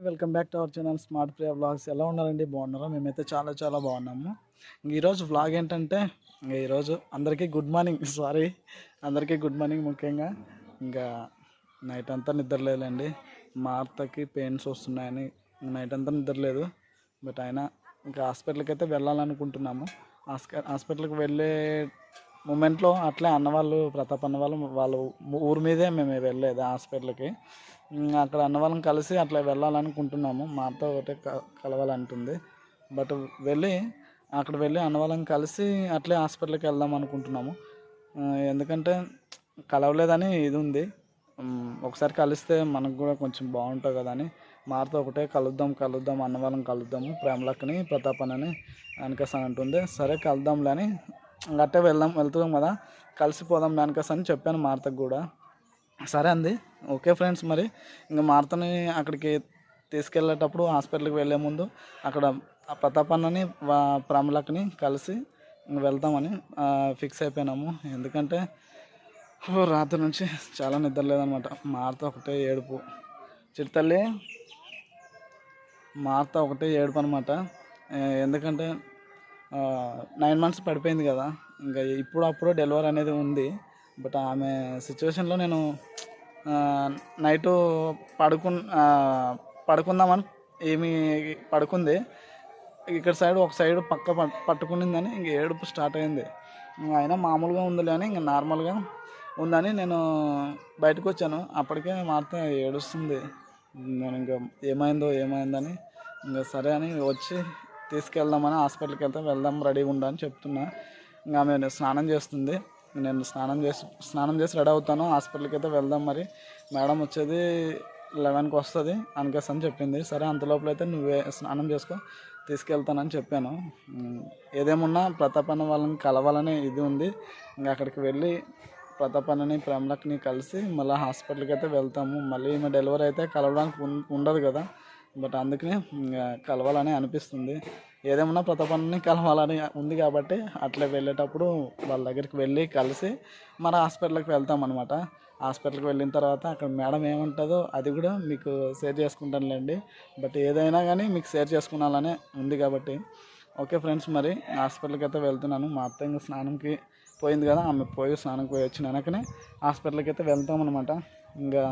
Welcome back to our channel smart Priya vlogs. ఎలా ఉన్నారండి? బాగున్నారా? మేమైతే చాలా చాలా బాగున్నాము. ఈరోజు వ్లాగ్ ఏంటంటే ఈరోజు అందరికీ గుడ్ మార్నింగ్. అందరికీ గుడ్ మార్నింగ్. ముఖ్యంగా ఇంకా నైట్ అంతా నిద్రలేదండి. మా అత్తకి పెయిన్స్ వస్తున్నాయని నైట్ అంతా నిద్రలేదు. బట్ అయినా ఇంకా హాస్పిటల్కి అయితే వెళ్ళాలనుకుంటున్నాము. హాస్పిటల్కి వెళ్ళే మూమెంట్లో అట్లే అన్నవాళ్ళు, ప్రతాప్ అన్నవాళ్ళు వాళ్ళ ఊరి మీదే మేము వెళ్ళేది హాస్పిటల్కి. అక్కడ అన్నవాళ్ళని కలిసి అట్లా వెళ్ళాలనుకుంటున్నాము. మా అత్త ఒకటే కలవాలంటుంది. బట్ అక్కడ వెళ్ళి అన్నవాళ్ళని కలిసి అట్లే హాస్పిటల్కి వెళ్దాం అనుకుంటున్నాము. ఎందుకంటే కలవలేదని ఇది ఉంది. ఒకసారి కలిస్తే మనకు కూడా కొంచెం బాగుంటుంది కదా అని మా అత్త ఒకటే కలుద్దాం అన్నవాళ్ళని కలుద్దాము, ప్రేమలక్కని ప్రతాప్ అని వెనకసాని అంటుంది. సరే కలుద్దాంలే అని అట్టే వెళ్తున్నాం కదా, కలిసిపోదాం వెనకస అని చెప్పాను మా అత్తకు కూడా. సరే అంది. ఓకే ఫ్రెండ్స్, మరి ఇంకా మా అత్తని అక్కడికి తీసుకెళ్ళేటప్పుడు హాస్పిటల్కి వెళ్ళే ముందు అక్కడ ప్రతాప్ అన్నని ప్రమలక్కని కలిసి వెళ్తామని ఫిక్స్ అయిపోయినాము. ఎందుకంటే రాత్రి నుంచి చాలా నిద్ర లేదనమాట. మా అత్త ఒకటే ఏడుపు, చిరుతల్లి మా అత్త ఒకటే ఏడుపు అనమాట. ఎందుకంటే 9 months పడిపోయింది కదా, ఇంకా అప్పుడు డెలివరీ అనేది ఉంది. బట్ ఆమె సిచ్యువేషన్లో నేను నైటు పడుకుందామని పడుకుంది. ఇక్కడ ఒక సైడ్ పక్క పట్టుకునిందని ఇంక ఏడుపు స్టార్ట్ అయింది. అయినా మామూలుగా ఉందిలే అని ఇంక నార్మల్గా ఉందని నేను బయటకు వచ్చాను. అప్పటికే మా అత్త ఏడుస్తుంది. నేను ఇంకా ఏమైందని ఇంకా సరే అని వచ్చి తీసుకెళ్దామని హాస్పిటల్కి వెళ్దాం రెడీగా ఉందని చెప్తున్నా. ఇంకా ఆమె స్నానం చేస్తుంది. నేను స్నానం చేసి రెడీ అవుతాను, హాస్పిటల్కి అయితే వెళ్దాం, మరి మేడం వచ్చేది 11కి వస్తుంది అనకేసి అని చెప్పింది. సరే అంతలోపల అయితే నువ్వే స్నానం చేసుకో, తీసుకెళ్తానని చెప్పాను. ఏదేమున్నా ప్రతాప్ అన్న వాళ్ళని కలవాలని ఇది ఉంది. ఇంకా అక్కడికి వెళ్ళి ప్రతాప్ అన్నని ప్రేమలక్కని కలిసి మళ్ళీ హాస్పిటల్కి అయితే వెళ్తాము. మళ్ళీ ఈమె డెలివరీ అయితే కలవడానికి ఉండదు కదా, బట్ అందుకనే కలవాలని అనిపిస్తుంది. ఏదేమన్నా ప్రతాప్ అన్నని కలవాలని ఉంది కాబట్టి అట్లా వెళ్ళేటప్పుడు వాళ్ళ దగ్గరికి వెళ్ళి కలిసి మన హాస్పిటల్కి వెళ్తాం అనమాట. హాస్పిటల్కి వెళ్ళిన తర్వాత అక్కడ మేడం ఏముంటుందో అది కూడా మీకు షేర్ చేసుకుంటానులేండి. బట్ ఏదైనా కానీ మీకు షేర్ చేసుకున్నాలనే ఉంది కాబట్టి ఓకే ఫ్రెండ్స్, మరి హాస్పిటల్కి అయితే వెళ్తున్నాను. మా అత్త ఇంకా స్నానంకి పోయింది కదా, ఆమె స్నానంకి పోయి వచ్చిన వెనకనే హాస్పిటల్కి అయితే వెళ్తామన్నమాట. ఇంకా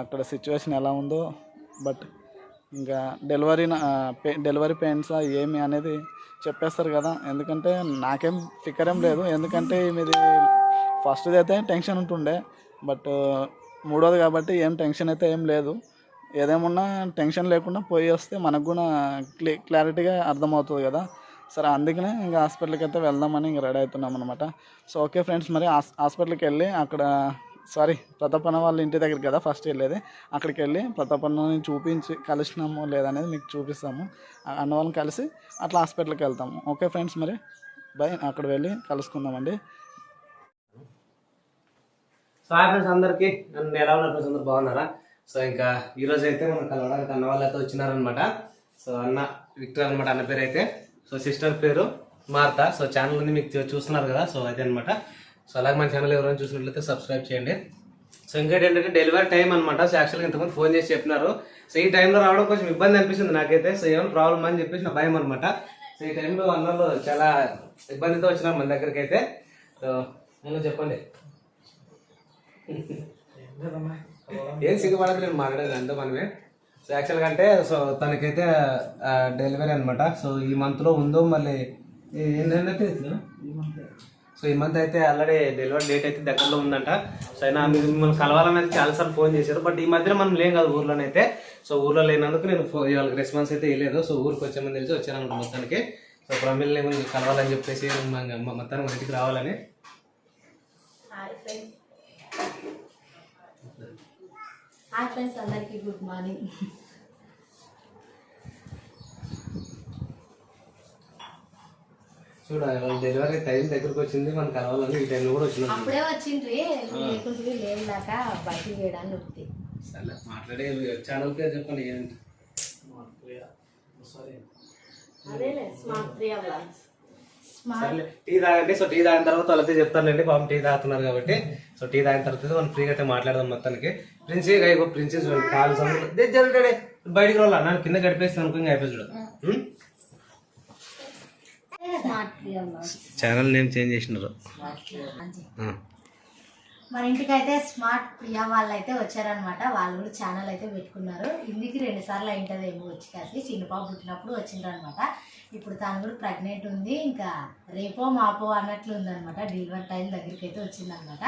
అక్కడ సిచ్యువేషన్ ఎలా ఉందో, బట్ ఇంకా డెలివరీ పెయిన్స్ ఏమి అనేది చెప్పేస్తారు కదా. ఎందుకంటే నాకేం ఫికర్ ఏం లేదు, ఎందుకంటే మీది ఫస్ట్ది అయితే టెన్షన్ ఉంటుండే, బట్ మూడోది కాబట్టి ఏం టెన్షన్ అయితే ఏం లేదు. ఏదేమన్నా టెన్షన్ లేకుండా పోయి వస్తే మనకు కూడా క్లారిటీగా అర్థమవుతుంది కదా. సరే అందుకనే ఇంకా హాస్పిటల్కి అయితే వెళ్దామని ఇంకా రెడీ అవుతున్నాం అనమాట. సో ఓకే ఫ్రెండ్స్, మరి హాస్పిటల్కి వెళ్ళి అక్కడ ప్రతాప్ అన్న వాళ్ళ ఇంటి దగ్గరికి కదా ఫస్ట్ వెళ్ళేది. అక్కడికి వెళ్ళి ప్రతాప్ అన్నని చూపించి కలిసినాము లేదనేది మీకు చూపిస్తాము. అన్న వాళ్ళని కలిసి అట్లా హాస్పిటల్కి వెళ్తాము. ఓకే ఫ్రెండ్స్, మరి బాయ్, అక్కడ వెళ్ళి కలుసుకుందామండి. సో హాయ్ ఫ్రెండ్స్, అందరికీ నన్ను ఎలా ఉన్నారు ఫ్రెండ్స్? అందరు బాగున్నారా? సో ఇంకా ఈరోజు అయితే మనం కలవడానికి అన్న వాళ్ళు అయితే వచ్చినారనమాట. సో అన్న విక్టర్ అనమాట అన్న పేరు అయితే. సో సిస్టర్ పేరు మార్తా. సో ఛానల్ ఉంది మీకు చూస్తున్నారు కదా, సో అదే అనమాట. సో అలాగే మన ఛానల్ ఎవరైనా చూసినట్లయితే సబ్స్క్రైబ్ చేయండి. సో ఇంకోటి ఏంటంటే డెలివరీ టైం అనమాట. సో యాక్చువల్గా ఇంతకుముందు ఫోన్ చేసి చెప్పినారు. సో ఈ టైంలో రావడం కొంచెం ఇబ్బంది అనిపిస్తుంది నాకైతే. సో ఏమైనా ప్రాబ్లం అని చెప్పేసి నా భయం అనమాట. సో ఈ టైంలో అన్నలు చాలా ఇబ్బందితో వచ్చినారు మన దగ్గరికి అయితే. సో నేను చెప్పండి, ఏం సిగ్గుపడదు, నేను మాట్లాడేది అంతా మనమే. సో యాక్చువల్గా అంటే సో తనకైతే డెలివరీ అనమాట. సో ఈ మంత్లో ఉందో మళ్ళీ ఏంటంటే సో ఈ మంత్ అయితే ఆల్రెడీ డెలివరీ డేట్ అయితే దగ్గరలో ఉందంట. సో అయినా మిమ్మల్ని కలవాలని అయితే చాలాసార్లు ఫోన్ చేశారు. బట్ ఈ మధ్యన మనం లేం కాదు ఊర్లోనైతే. సో ఊర్లో లేనందుకు నేను వాళ్ళకి రెస్పాన్స్ అయితే ఇవ్వలేదు. సో ఊరికి వచ్చామని తెలిసి వచ్చాను మొత్తానికి. సో ప్రమిల్ని కలవాలని చెప్పేసి మొత్తానికి ఇంటికి రావాలని. హాయ్ ఫ్రెండ్స్, అందరికీ గుడ్ మార్నింగ్. చూడాలి డెలివరీ టైం దగ్గరకు వచ్చింది, మనం కలవాలని ఈ టైంలో కూడా వచ్చింది. అప్పుడే వచ్చిండ్రి, లేకుంటే లేని దాకా బయటికి వేయడానికి వస్తుంది. సరే మాట్లాడే ఛానల్ పేరు చెప్పండి. ఏంటి? అదేలే స్మార్ట్ ప్రియా వ్లాగ్స్. టీ తాగండి. సో టీ తాగిన తర్వాత వాళ్ళైతే చెప్తానండి, పాపం టీ తాగుతున్నారు కాబట్టి. సో టీ తాగిన తర్వాత మనం ఫ్రీగా అయితే మాట్లాడదాం మొత్తానికి. ప్రిన్సీ కాలు జరుగుతాడే బయటికి రావాలా నన్ను కింద గడిపేస్తాను అనుకో ఇంకా అయిపోయి చూడు. Smart Priya vlogs. Channel name change చేసినారు. మన ఇంటికి అయితే స్మార్ట్ ప్రియా వాళ్ళు అయితే వచ్చారనమాట. వాళ్ళు కూడా ఛానల్ అయితే పెట్టుకున్నారు. ఇంటికి 2 సార్లు అయింటది ఏమో వచ్చి కాసి చిన్న పాప పుట్టినప్పుడు వచ్చిండ్రనమాట. ఇప్పుడు తాను కూడా ప్రెగ్నెంట్ ఉంది. ఇంకా రేపో మాపో అన్నట్లు ఉందనమాట. డెలివరీ టైం దగ్గరికి అయితే వచ్చిందనమాట.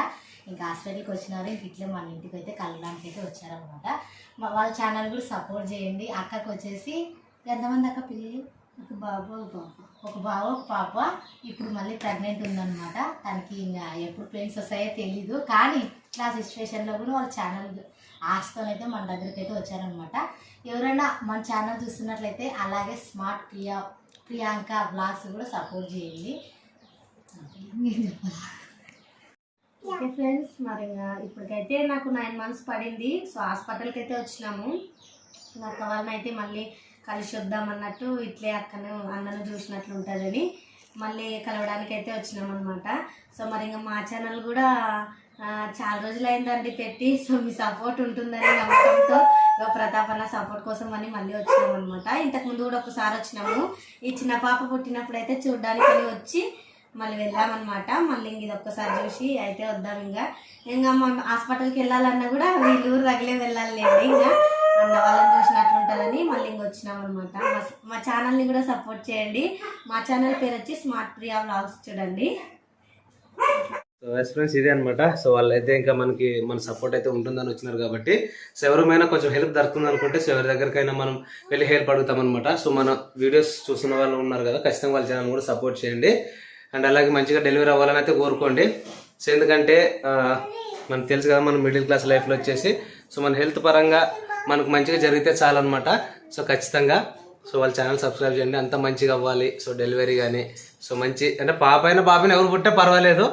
ఇంకా హాస్పిటల్కి వచ్చినారు. ఇంక ఇట్లే మన ఇంటికి అయితే కలవడానికి అయితే వచ్చారనమాట. వాళ్ళ ఛానల్ కూడా సపోర్ట్ చేయండి. అక్కకు వచ్చేసి ఎంతమంది అక్క పిల్లలు? ఒక బాబు ఒక పాప. ఇప్పుడు మళ్ళీ ప్రెగ్నెంట్ ఉందన్నమాట. తనకి ఇంకా ఎప్పుడు పెయిన్స్ వస్తాయో తెలీదు. కానీ ఇట్లా సిచ్యువేషన్లో కూడా వాళ్ళ ఛానల్ ఆశతో అయితే మన దగ్గరికి అయితే వచ్చారనమాట. ఎవరైనా మన ఛానల్ చూస్తున్నట్లయితే అలాగే స్మార్ట్ ప్రియాంక వ్లాగ్స్ కూడా సపోర్ట్ చేయండి. ఓకే ఫ్రెండ్స్, మరి ఇప్పటికైతే నాకు 9 months పడింది. సో హాస్పిటల్కి అయితే వచ్చినాము. నాకు వాళ్ళని అయితే మళ్ళీ కలిసి వద్దాం అన్నట్టు ఇట్లే అన్నను చూసినట్లు ఉంటుందని మళ్ళీ కలవడానికి అయితే వచ్చినాం అనమాట. సో మరి ఇంకా మా ఛానల్ కూడా చాలా రోజులు అయిందండి పెట్టి. సో మీ సపోర్ట్ ఉంటుందని నమ్మకంతో ప్రతాప్ అన్న సపోర్ట్ కోసం అని మళ్ళీ వచ్చినాం అనమాట. ఇంతకుముందు కూడా ఒకసారి వచ్చినాము. ఈ చిన్న పాప పుట్టినప్పుడు అయితే చూడడానికి వచ్చి మళ్ళీ వెళ్ళామన్నమాట. మళ్ళీ ఇంక ఇది ఒక్కసారి చూసి అయితే వద్దాం. ఇంకా మా హాస్పిటల్కి వెళ్ళాలన్నా కూడా వీళ్ళు ఊరు తగిలే వెళ్ళాలండి. ఇంకా అన్న వాళ్ళని చూసినట్లుంటుందని మళ్ళీ ఇంక వచ్చినాం అనమాట. మా ఛానల్ని కూడా సపోర్ట్ చేయండి. మా ఛానల్ పేరు వచ్చి స్మార్ట్ ప్రియా వ్లాగ్స్ చూడండి. సో ఫ్రెండ్స్ ఇదే అనమాట. సో వాళ్ళైతే ఇంకా మన సపోర్ట్ అయితే ఉంటుందని వచ్చినారు కాబట్టి సో ఎవరైనా కొంచెం హెల్ప్ దొరుకుతుంది అనుకుంటే సో ఎవరి దగ్గరికైనా మనం వెళ్ళి హెల్ప్ అడుగుతాం అనమాట. సో మన వీడియోస్ చూస్తున్న వాళ్ళు ఉన్నారు కదా, ఖచ్చితంగా వాళ్ళ ఛానల్ కూడా సపోర్ట్ చేయండి. అండ్ అలాగే మంచిగా డెలివరీ అవ్వాలని అయితే కోరుకోండి. సో ఎందుకంటే మనకు తెలుసు కదా, మన మిడిల్ క్లాస్ లైఫ్లో వచ్చేసి సో మన హెల్త్ పరంగా మనకు మంచిగా జరిగితే చాలన్నమాట. సో ఖచ్చితంగా సో వాళ్ళ ఛానల్ సబ్స్క్రైబ్ చేయండి. అంత మంచిగా అవ్వాలి. సో డెలివరీ కానీ సో మంచి అంటే పాపైనా ఎవరు పుట్టే పర్వాలేదు,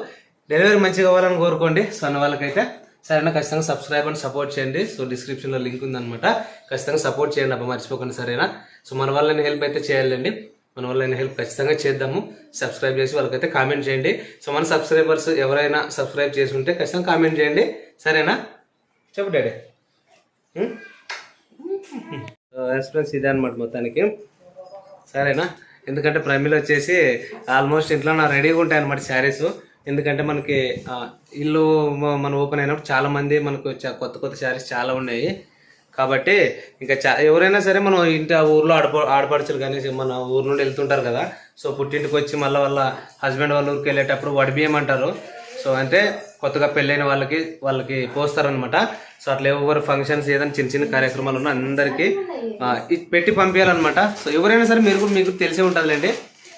డెలివరీ మంచిగా అవ్వాలని కోరుకోండి. సో అన్న వాళ్ళకైతే సరేనా, ఖచ్చితంగా సబ్స్క్రైబ్ అండ్ సపోర్ట్ చేయండి. సో డిస్క్రిప్షన్లో లింక్ ఉందన్నమాట, ఖచ్చితంగా సపోర్ట్ చేయండి అబ్బా, మర్చిపోకండి సరేనా. సో మన వాళ్ళని హెల్ప్ అయితే చేయాలండి, మన వాళ్ళని హెల్ప్ ఖచ్చితంగా చేద్దాము. సబ్స్క్రైబ్ చేసి వాళ్ళకైతే కామెంట్ చేయండి. సో మన సబ్స్క్రైబర్స్ ఎవరైనా సబ్స్క్రైబ్ చేసి ఉంటే ఖచ్చితంగా కామెంట్ చేయండి సరేనా. చెప్పు డాడీ. ఎక్స్పీరియన్స్ ఇదే అనమాట మొత్తానికి సరేనా. ఎందుకంటే ప్రైమీలో వచ్చేసి ఆల్మోస్ట్ ఇంట్లో నా రెడీగా ఉంటాయి అనమాట శారీస్. ఎందుకంటే మనకి ఇల్లు మనం ఓపెన్ అయినప్పుడు చాలా మంది మనకు కొత్త శారీస్ చాలా ఉన్నాయి కాబట్టి ఇంకా ఎవరైనా సరే మనం ఇంటి ఊర్లో ఆడపడుచులు కానీ మన ఊరు నుండి వెళ్తుంటారు కదా. సో పుట్టింటికి వచ్చి మళ్ళీ వాళ్ళ హస్బెండ్ వాళ్ళ ఊరికి వెళ్ళేటప్పుడు వడిబియ్యం అంటారు. సో అంటే కొత్తగా పెళ్ళైన వాళ్ళకి పోస్తారనమాట. సో అట్లా ఎవరు ఫంక్షన్స్ ఏదైనా చిన్న చిన్న కార్యక్రమాలు ఉన్నా అందరికీ పెట్టి పంపించాలన్నమాట. సో ఎవరైనా సరే మీకు తెలిసే ఉంటుందిలేండి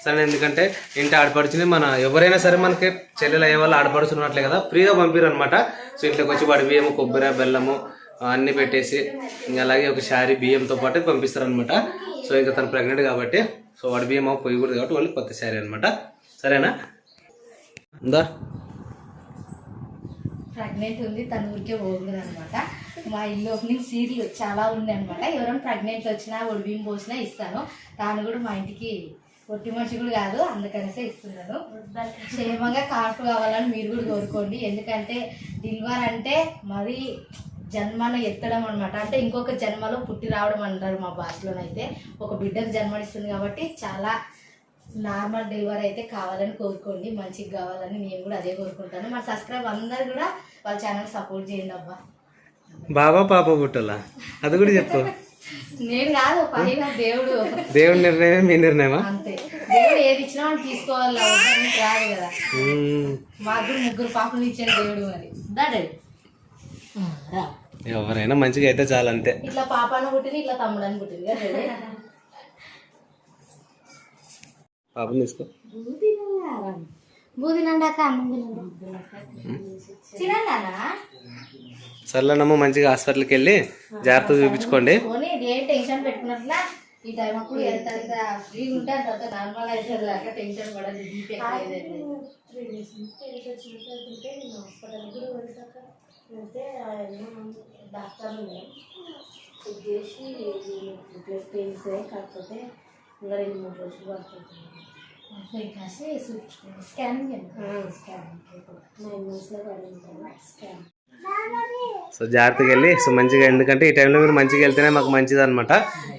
సరే. ఎందుకంటే ఇంటి ఆడపడుచుని మన ఎవరైనా సరే మనకి చెల్లెలు అయ్యే వాళ్ళు ఆడపడుచున్నట్లే కదా, ఫ్రీగా పంపిరు అనమాట. సో ఇంట్లోకి వచ్చి వడిబియ్యము, కొబ్బరి, బెల్లము అన్నీ పెట్టేసి ఇంకా అలాగే ఒక శారీ బియ్యంతో పాటు పంపిస్తారు అనమాట. సో ఇంకా తను ప్రెగ్నెంట్ కాబట్టి సో వడిబియ్యం పోయకూడదు కాబట్టి ఓన్లీ కొత్త శారీ అనమాట సరేనా. ఉందా ప్రెగ్నెంట్ ఉంది, తన ఊరికే పోకూడదు అనమాట. మా ఇల్లు ఓపెనింగ్ సీరియల్ చాలా ఉంది అనమాట. ఎవరైనా ప్రెగ్నెంట్ వచ్చినా ఒడిబియ్యం పోసినా ఇస్తాను. తాను కూడా మా ఇంటికి ఒట్టి మనిషి కూడా కాదు, అందుకనేసే ఇస్తున్నాను. క్షేమంగా కాపు కావాలని మీరు కూడా కోరుకోండి. ఎందుకంటే డెలివరీ అంటే మరీ జన్మను ఎత్తడం అనమాట. అంటే ఇంకొక జన్మలో పుట్టి రావడం అంటారు మా భాషలోనైతే. ఒక బిడ్డకు జన్మనిస్తుంది కాబట్టి చాలా నార్మల్ డెలివరీ అయితే కావాలని కోరుకోండి. మంచిగా కావాలని నేను కూడా అదే కోరుకుంటాను. మా సబ్స్క్రైబ్ అందరు కూడా వాళ్ళ ఛానల్ సపోర్ట్ చేయండి అబ్బా. బాబా పాప పుట్టాలా అది కూడా చెప్పు. నేను కాదు, పైగా దేవుడి నిర్ణయం మీ నిర్ణయమా? అంతే, దేవుడు ఏది ఇచ్చినా మనం తీసుకోవాలి, రాదు కదా. మాకు కూడా 3 పాపలు ఇచ్చాడు దేవుడు. మరి దాడు ఎవరైనా మంచిగా అయితే చాలా అంతే. ఇట్లా పాప అని పుట్టింది, ఇట్లా తమ్ముడు అని పుట్టింది కదా. పాపం తీసుకో. బూదినండాక అన్నం తినండి. సర్లేనమ్మ, మంచిగా హాస్పిటల్కి వెళ్ళి జాగ్రత్తగా చూపించుకోండి. ఏం టెన్షన్ పెట్టుకున్నట్లా ఈ టైం అప్పుడు ఎంత ఫ్రీగా ఉంటే అంత నార్మల్ అవుతుంది. అట్లా టెన్షన్ పడదు. హాస్పిటల్ కూడా వెళ్తే డాక్టర్లు చెక్ చేసి పెయిన్స్ కాకపోతే ఇంకా 2-3 రోజులు పడుతుంది. కాసి స్కానింగ్ 9 monthsలో పడింది స్కాన్. సో జాగ్రత్తగా వెళ్ళి సో మంచిగా, ఎందుకంటే ఈ టైంలో మీరు మంచిగా వెళ్తేనే మాకు మంచిది అనమాట.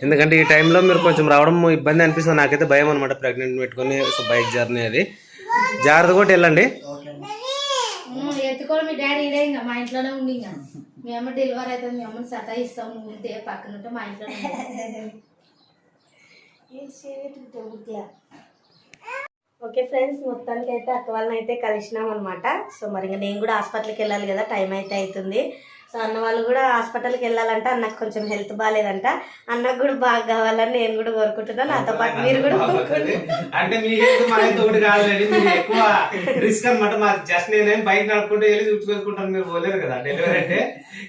ఎందుకంటే ఈ టైంలో మీరు కొంచెం రావడం ఇబ్బంది అనిపిస్తుంది, నాకైతే భయం అనమాట ప్రెగ్నెంట్ పెట్టుకొని. సో బైక్ జర్నీ అది జాగ్రత్తగా కూడా వెళ్ళండి. ఎత్తుకోవడం మీ డాడీ ఇదే ఇంకా మా ఇంట్లోనే ఉండి, ఇంకా మీ అమ్మ డెలివరీ అవుతుంది, మీ అమ్మని సతాయిస్తాం, నువ్వు ఉంటే పక్కన ఉంటే మా ఇంట్లోనే. ఓకే ఫ్రెండ్స్, మొత్తానికి అయితే అక్క వాళ్ళని అయితే కలిసినాం అనమాట. సో మరి ఇంకా నేను కూడా హాస్పిటల్కి వెళ్ళాలి కదా, టైం అయితే అవుతుంది. సో అన్న వాళ్ళు కూడా హాస్పిటల్కి వెళ్ళాలంట, అన్నకు కొంచెం హెల్త్ బాగాలేదంట. అన్నకు కూడా బాగా కావాలని నేను కూడా కోరుకుంటున్నాను, నాతో పాటు మీరు కూడా అంటే మీ హెల్త్ మా హెల్త్ ఒకటి కాదండి, మీరు ఎక్కువ రిస్క్ అనమాట. మా జస్ట్ నేనేం బైక్ నడుపుకుంటూ వెళ్ళి చూసుకుంటాను, మీరు పోలేరు కదా డెలివరీ అంటే.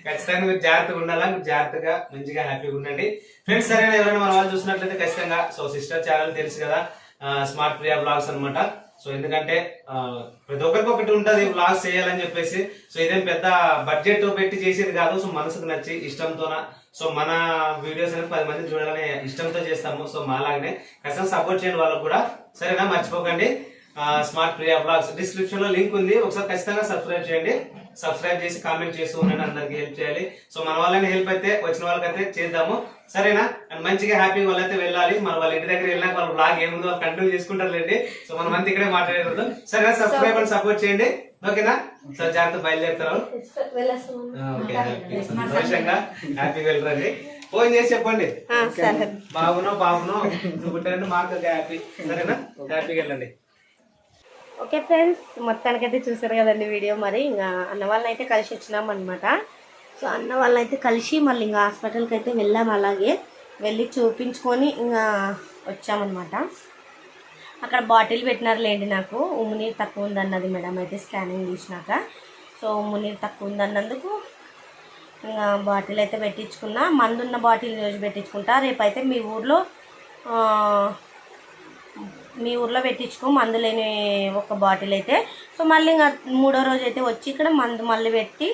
ఖచ్చితంగా మీరు జాగ్రత్తగా ఉండాలా, మీరు జాగ్రత్తగా మంచిగా హ్యాపీగా ఉండండి ఫ్రెండ్స్. సరేనా, ఎవరైనా మన వాళ్ళు చూసినట్లయితే ఖచ్చితంగా సో సిస్టర్ ఛానల్ తెలుసు కదా, స్మార్ట్ ప్రియా వ్లాగ్స్ అనమాట. సో ఎందుకంటే ప్రతి ఒక్కరికి ఒకటి ఉంటుంది వ్లాగ్స్ చేయాలని చెప్పేసి. సో ఇదేం పెద్ద బడ్జెట్ పెట్టి చేసేది కాదు, సో మనసుకు నచ్చి ఇష్టంతోన సో మన వీడియోస్ అనేది 10 మంది చూడాలని ఇష్టంతో చేస్తాము. సో మాలాగనే ఖచ్చితంగా సపోర్ట్ చేయండి వాళ్ళకు కూడా, సరేనా. మర్చిపోకండి, స్మార్ట్ ప్రియా వ్లాగ్స్ డిస్క్రిప్షన్ లో లింక్ ఉంది, ఒకసారి ఖచ్చితంగా సబ్స్క్రైబ్ చేయండి. సబ్స్క్రైబ్ చేసి కామెంట్ చేస్తూ ఉండండి, అందరికి హెల్ప్ చేయాలి. సో మన వాళ్ళని హెల్ప్ అయితే వచ్చిన వాళ్ళకైతే చేద్దాము, సరేనా. అండ్ మంచిగా హ్యాపీగా వాళ్ళైతే వెళ్ళాలి. మన వాళ్ళ ఇంటి దగ్గర వెళ్ళినాక వాళ్ళ బ్లాగ్ ఏముందో వాళ్ళు కంటిన్యూ చేసుకుంటారులేండి. సో మనం అంతా ఇక్కడే మాట్లాడేది, సరేనా. సబ్స్క్రైబ్ అండ్ సపోర్ట్ చేయండి, ఓకేనా. సో జాగ్రత్త బయలుదేరుతారు, సంతోషంగా హ్యాపీగా వెళ్ళరండి. ఫోన్ చేసి చెప్పండి బాబునో పుట్టారంటే మాకు హ్యాపీ, సరేనా. హ్యాపీగా వెళ్ళండి. ఓకే ఫ్రెండ్స్, మొత్తానికైతే చూసారు కదండి వీడియో. మరి ఇంకా అన్న వాళ్ళని అయితే కలిసి వచ్చినాం అనమాట. సో అన్న వాళ్ళని అయితే కలిసి మళ్ళీ ఇంకా హాస్పిటల్కి అయితే వెళ్ళాము. అలాగే వెళ్ళి చూపించుకొని ఇంకా వచ్చామన్నమాట. అక్కడ బాటిల్ పెట్టినారులేండి, నాకు ఉమ్మునీరు తక్కువ ఉందన్నది మేడం అయితే స్కానింగ్ తీసినాక. సో ఉమ్మునీరు తక్కువ ఉందన్నందుకు ఇంకా బాటిల్ అయితే పెట్టించుకున్నా. మందున్న బాటిల్ రోజు పెట్టించుకుంటా, రేపైతే మీ ఊర్లో పెట్టించుకో మందు లేని ఒక బాటిల్ అయితే. సో మళ్ళీ ఇంకా 3వ రోజు అయితే వచ్చి ఇక్కడ మందు మళ్ళీ పెట్టి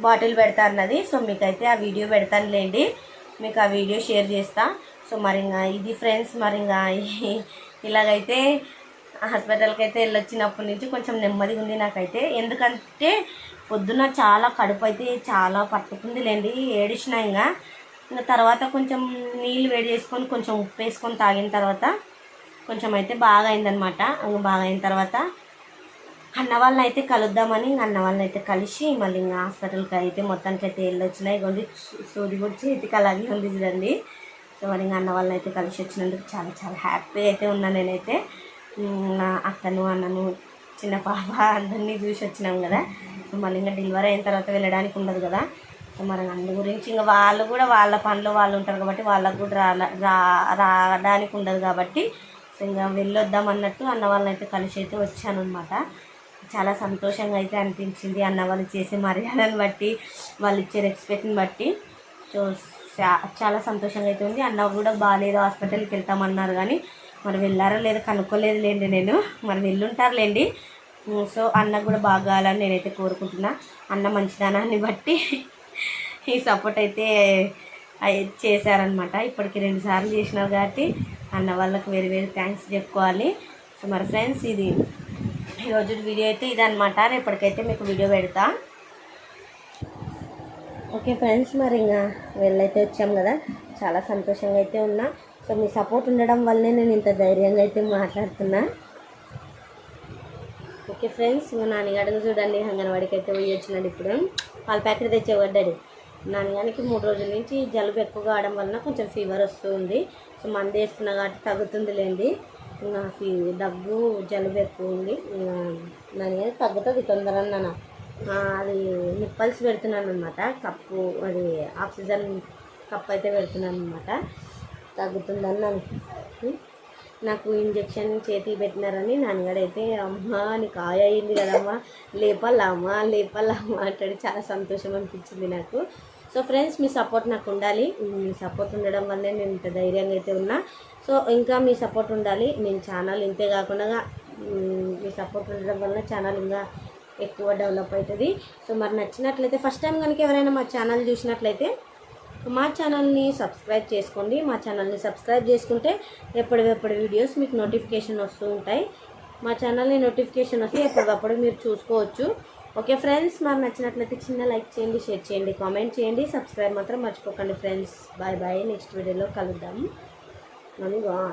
బాటిల్ పెడతా అన్నది. సో మీకైతే ఆ వీడియో పెడతానులేండి, మీకు ఆ వీడియో షేర్ చేస్తా. సో మరి ఇంకా ఇది ఫ్రెండ్స్, మరి ఇంకా ఇలాగైతే హాస్పిటల్కి అయితే వెళ్ళొచ్చినప్పటి నుంచి కొంచెం నెమ్మదిగా ఉంది నాకైతే. ఎందుకంటే పొద్దున చాలా కడుపు అయితే చాలా పట్టుకుంది లేండి, ఏడిచినా. ఇంకా తర్వాత కొంచెం నీళ్ళు వేడి చేసుకొని కొంచెం ఉప్పు వేసుకొని తాగిన తర్వాత కొంచెం అయితే బాగా అయిందనమాట. బాగా అయిన తర్వాత అన్న వాళ్ళని అయితే కలుద్దామని అన్న వాళ్ళని అయితే కలిసి మళ్ళీ ఇంకా హాస్పిటల్కి అయితే మొత్తానికి అయితే వెళ్ళొచ్చినాయి. కొంచెం సూది గురించి ఇటుక అలాగే ఉంది చూడండి. సో మరి ఇంకా అన్న వాళ్ళని అయితే కలిసి వచ్చినందుకు చాలా చాలా హ్యాపీ అయితే ఉన్నా నేనైతే. నా అక్కను అన్నను చిన్న పాప అందరినీ చూసి వచ్చినాం కదా. సో మళ్ళీ ఇంకా డెలివరీ అయిన తర్వాత వెళ్ళడానికి ఉండదు కదా. సో మరి అందు గురించి ఇంకా వాళ్ళు కూడా వాళ్ళ పనిలో వాళ్ళు ఉంటారు కాబట్టి వాళ్ళకు కూడా రావడానికి ఉండదు కాబట్టి సో ఇంకా వెళ్ళొద్దాం అన్నట్టు అన్న వాళ్ళని అయితే కలిసి అయితే వచ్చాను అనమాట. చాలా సంతోషంగా అయితే అనిపించింది అన్న వాళ్ళు చేసే మర్యాదను బట్టి, వాళ్ళు ఇచ్చే రెస్పెక్ట్ని బట్టి. సో చాలా సంతోషంగా అయితే ఉంది. అన్న కూడా బాగాలేదు, హాస్పిటల్కి వెళ్తామన్నారు కానీ మరి వెళ్ళారో లేదో కనుక్కోలేదు లేండి నేను, మరి వెళ్ళుంటారులేండి. సో అన్నకు కూడా బాగా కావాలని నేనైతే కోరుకుంటున్నా. అన్న మంచిదనాన్ని బట్టి ఈ సపోర్ట్ అయితే చేశారనమాట. ఇప్పటికి 2 సార్లు చేసినారు కాబట్టి అన్న వాళ్ళకి వేరే థ్యాంక్స్ చెప్పుకోవాలి. సో మరి ఫ్రెండ్స్, ఇది ఈరోజు వీడియో అయితే ఇదనమాట. రేపటికైతే మీకు వీడియో పెడతా. ఓకే ఫ్రెండ్స్, మరి ఇంకా వెళ్ళైతే వచ్చాం కదా, చాలా సంతోషంగా అయితే ఉన్నా. సో మీ సపోర్ట్ ఉండడం వల్లనే నేను ఇంత ధైర్యంగా అయితే మాట్లాడుతున్నా. ఓకే ఫ్రెండ్స్, ఇంకా నాన్నగాడిని చూడండి, అంగన్వాడికి అయితే పోయి వచ్చినాడు. ఇప్పుడు పాల ప్యాకెట్ తెచ్చేవాడాడు. నాన్నగానికి 3 రోజుల నుంచి జలుబు ఎక్కువగా అవడం వలన కొంచెం ఫీవర్ వస్తుంది. సో మందు వేస్తున్నా కాబట్టి తగ్గుతుందిలేండి. ఇంకా దగ్గు జలుబు ఎక్కువ ఉంది. నాన్నగారి తగ్గుతుంది తొందరగా. అది నిప్పల్స్ పెడుతున్నాను అనమాట, కప్పు అది ఆక్సిజన్ కప్ అయితే పెడుతున్నాను అనమాట, తగ్గుతుందని. నాకు ఇంజక్షన్ చేతికి పెట్టినారని నాన్నగాడైతే అమ్మా నీకు ఆయ అయింది కదమ్మా, లేపాలమ్మా అంటాడు. చాలా సంతోషం అనిపించింది నాకు. సో ఫ్రెండ్స్, మీ సపోర్ట్ నాకు ఉండాలి. మీ సపోర్ట్ ఉండడం వల్లే నేను ఇంత ధైర్యంగా అయితే ఉన్నా. సో ఇంకా మీ సపోర్ట్ ఉండాలి. నేను ఛానల్ ఇంతే కాకుండా మీ సపోర్ట్ ఉండడం వల్ల ఛానల్ ఇంకా ఎక్కువ డెవలప్ అవుతుంది. సో మరి నచ్చినట్లయితే ఫస్ట్ టైం కనుక ఎవరైనా మా ఛానల్ చూసినట్లయితే మా ఛానల్ని సబ్స్క్రైబ్ చేసుకోండి. మా ఛానల్ని సబ్స్క్రైబ్ చేసుకుంటే ఎప్పటికప్పుడు వీడియోస్ మీకు నోటిఫికేషన్ వస్తూ ఉంటాయి. మా ఛానల్ని నోటిఫికేషన్ వస్తే ఎప్పటికప్పుడు మీరు చూసుకోవచ్చు. ఓకే ఫ్రెండ్స్, మరి నచ్చినట్లయితే చిన్న లైక్ చేయండి, షేర్ చేయండి, కామెంట్ చేయండి, సబ్స్క్రైబ్ మాత్రం మర్చిపోకండి ఫ్రెండ్స్. బాయ్ బాయ్, నెక్స్ట్ వీడియోలో కలుద్దాం. మమ్మీ బాగా